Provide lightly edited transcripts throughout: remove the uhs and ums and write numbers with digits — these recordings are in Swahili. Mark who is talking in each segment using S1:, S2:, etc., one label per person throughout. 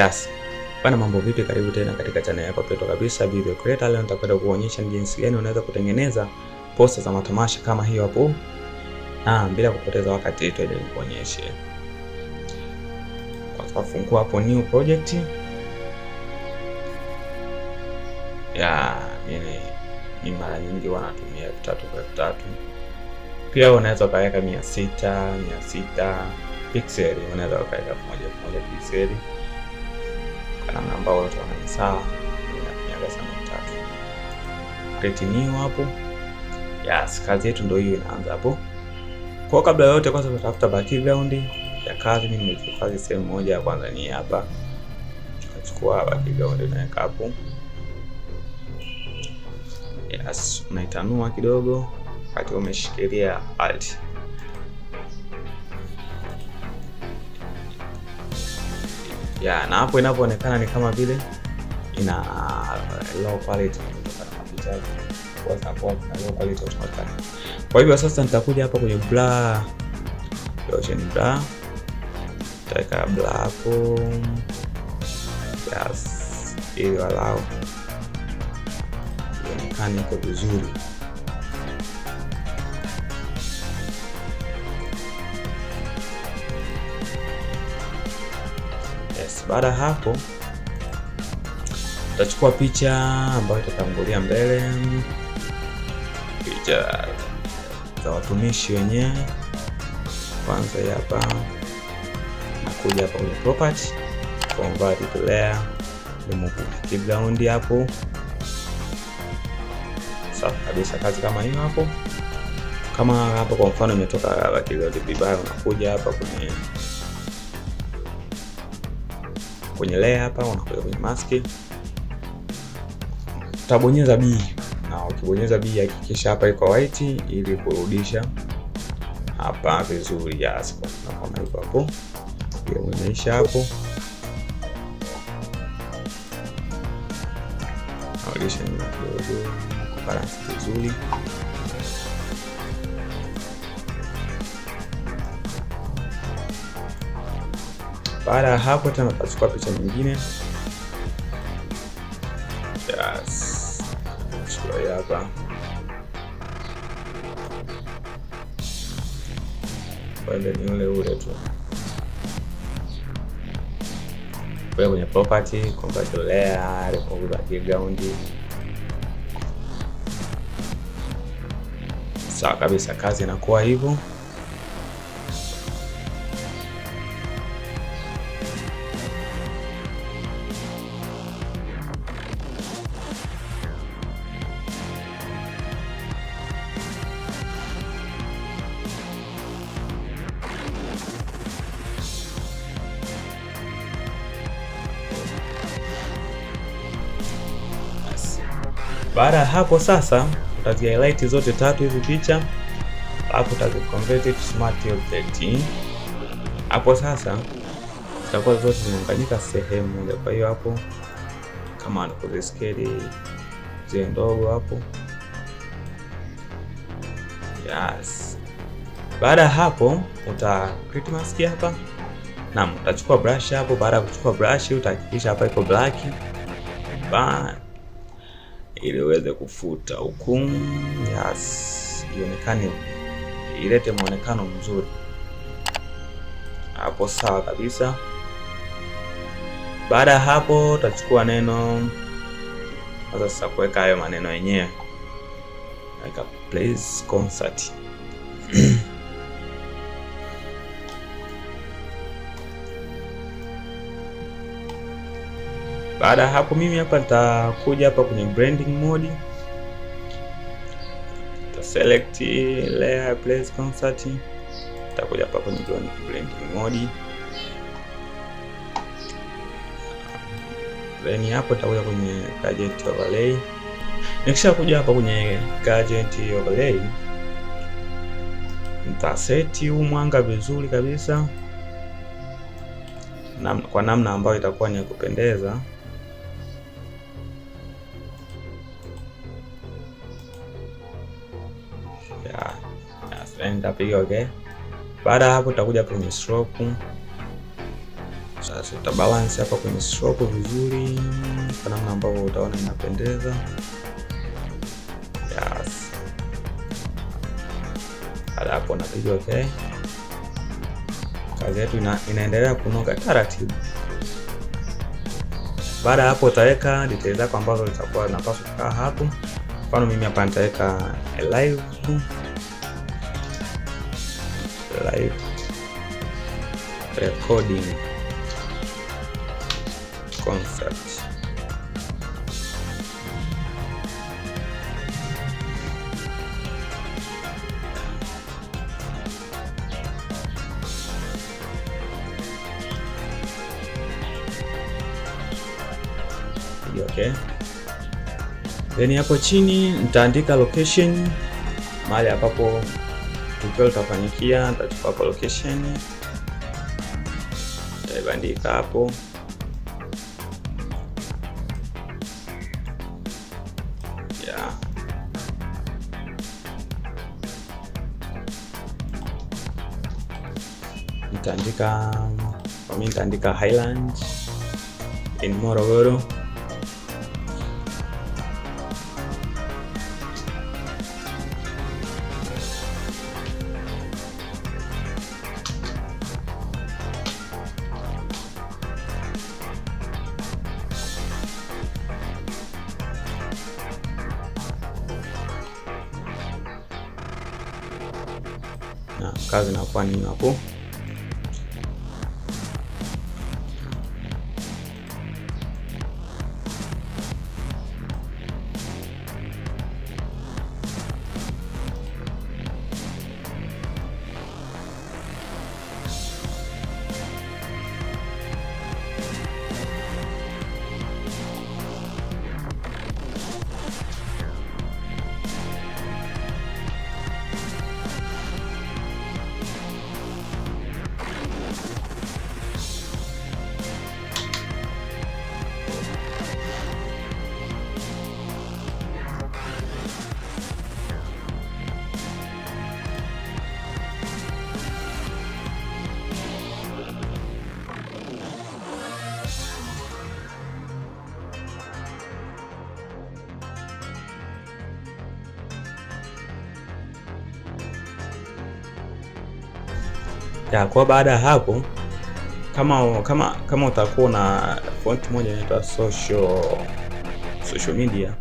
S1: Yes. Bana, mambo vipi? Karibu tena katika channel yako pendwa kabisa Video Creator. Leo nitakwenda kuonyesha jinsi gani unaweza kutengeneza poster za matamasha kama hiyo hapo. Bila kupoteza wakati twende nikuonyeshe. Kwa fungua hapo new project. Mimi mara nyingi wanatumia 3x3. Pia unaweza kaweka 600 pixel, unaweza kaweka 1 pixel kwa namna ambayo utaona ni sawa. Inapiga sana 3. Create new hapo. Yes, kazi yetu ndio hiyo inaanza hapo. Kwa kabla yote, kwanza tutafuta background ya kazi. Mimi nimechukua sehemu moja ya kwanza ni hapa. Tutachukua background naweka hapo. Yes, unaitanua kidogo wakati umeshikilia alt. Na hapo inapoonekana ni kama vile ina low quality kwa sababu low quality automatically. Kwa hivyo sasa nitakuja hapa kwenye blur, option blur, nitaweka blur hapo. Yes, ili allow ionekane iko vizuri. Baada ya hapo tutachukua picha ambayo itatangulia mbele, picha za watumishi wenyewe. Kwanza hapa nakuja hapa kwenye property, convert to layer, remove background hapo. Sawa kabisa, kazi kama hiyo hapo. Kama hapo kwa mfano imetoka background vibaya, unakuja hapa kwenye layer hapa, unakuja kwenye mask, utabonyeza B, na ukibonyeza B hakikisha hapa iko white ili kurudisha hapa vizuri. Yes, kama hivyo hapo. Pia umeisha hapo, narudisha kidogo balance vizuri. Baada ya hapo tena tutachukua picha nyingine. Yes, chukua hapa. Wale ni ule tu. Kwa kwenye property, convert layer, remove background. Sawa kabisa, kazi inakuwa hivyo. Baada ya hapo sasa utazi highlight zote tatu hizi picha, hapo utazi convert to smart object. Hapo sasa zitakuwa zote zimeunganika sehemu moja. Kwa hiyo hapo kama unakuza scale zile ndogo hapo. Yes. Baada ya hapo uta create mask hapa. Naam, utachukua brush hapo. Baada ya kuchukua brush utahakikisha hapa iko black ili uweze kufuta huku. Yes, ionekane, ilete muonekano mzuri hapo. Sawa kabisa. Baada ya hapo utachukua neno sasa kuweka hayo maneno yenyewe, like please concert. Baada hapo mimi hapa nitakuja hapa kwenye blending mode, nita select layer place concert, nitakuja hapa kwenye blending mode, then hapo nitakuja kwenye gadget overlay. Nikisha kuja hapa kwenye gadget overlay, nita set huu mwanga vizuri kabisa kwa namna ambayo itakuwa ni kupendeza. Nitapiga okay. Baada hapo tutakuja kwenye stroke. tuta balance hapa kwenye stroke vizuri kwa namna ambavyo utaona inapendeza. Yes. Baada hapo napiga okay. Kazi yetu inaendelea kunoga taratibu. Baada hapo utaweka details zako ambazo zitakuwa zinapaswa kukaa hapo. Mfano mimi hapa nitaweka live recording concept. Okay. Then hapo chini nitaandika location, mahali ambapo tukio litafanyikia. Nitachukua hapo location, nitaibandika hapo. Yeah. Nitaandika Highlands in Morogoro. Na kazi inakuwa ni hapo. Ya, kwa baada ya hapo kama utakuwa na font moja inaitwa social media,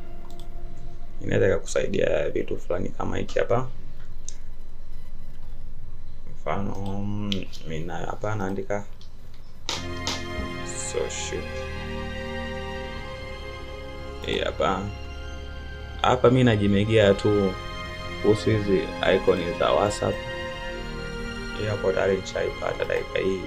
S1: inaweza kukusaidia vitu fulani kama hiki hapa. Mfano mimi hapa naandika social hapa mimi najimegea tu kuhusu hizi icon za WhatsApp. Hapo tayari nishaipata dakika hii.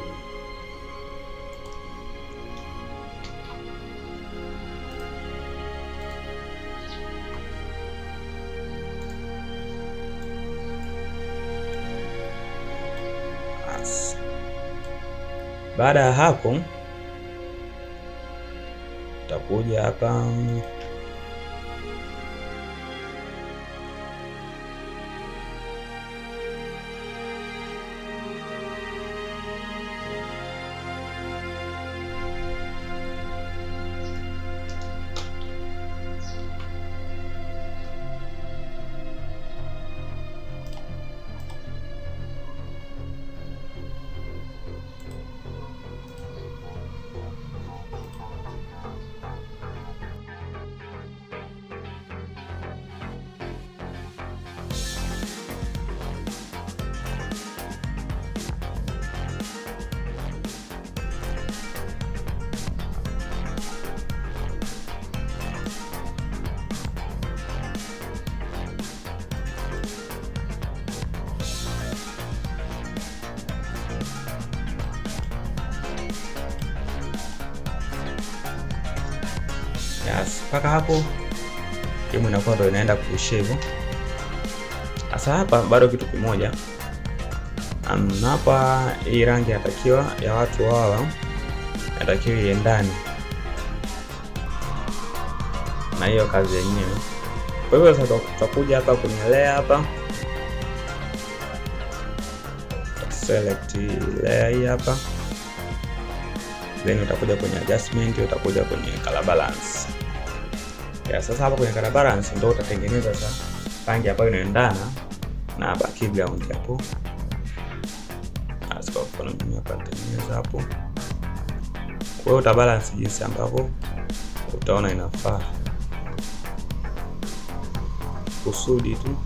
S1: Baada ya hapo utakuja hapa Yes, mpaka hapo timu inakuwa ndio inaenda kuisha hivyo. Sasa hapa bado kitu kimoja, hapa hii rangi inatakiwa ya watu hawa inatakiwa iendane na hiyo kazi yenyewe. Kwa hivyo sasa tutakuja hapa kwenye layer hapa, select layer hii hapa, then utakuja kwenye adjustment, utakuja kwenye color balance. Sasa hapa kwenye color balance ndio utatengeneza sasa rangi ambayo inaendana na background hapo. Kwa mfano mimi hapa nitatengeneza hapo. Kwa hiyo utabalance jinsi ambavyo utaona inafaa, kusudi tu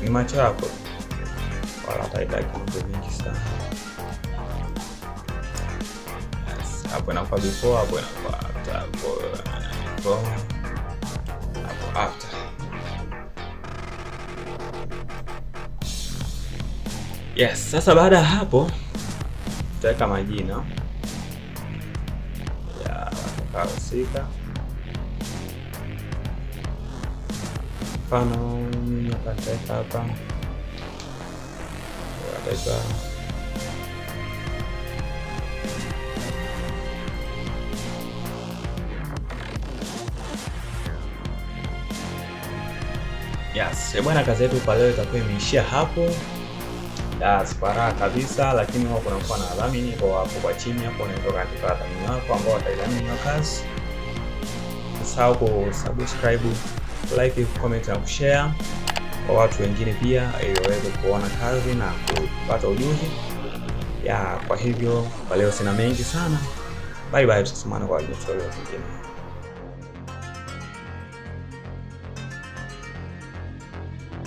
S1: ni macho yako, wala hataitaki mambo mengi sana. Hapo inakuwa before, hapo inakuwa after, hapo before, hapo after. Sasa baada ya hapo tutaweka majina ya watakaohusika. Mfano mimi nitaweka hapa wataweka bwana, kazi yetu kwa leo itakuwa imeishia hapo. Kwa raha kabisa, lakini wao kunakuwa na dhamini kwa hapo kwa chini hapo, unaweza kaandika dhamini wako ambao wataidhamini hiyo kazi. Usahau kusubscribe, like, comment na kushare kwa watu wengine pia, ili waweze kuona kazi na kupata ujuzi. Kwa hivyo kwa leo sina mengi sana. Bye bye, tutasomana kwa video nyingine.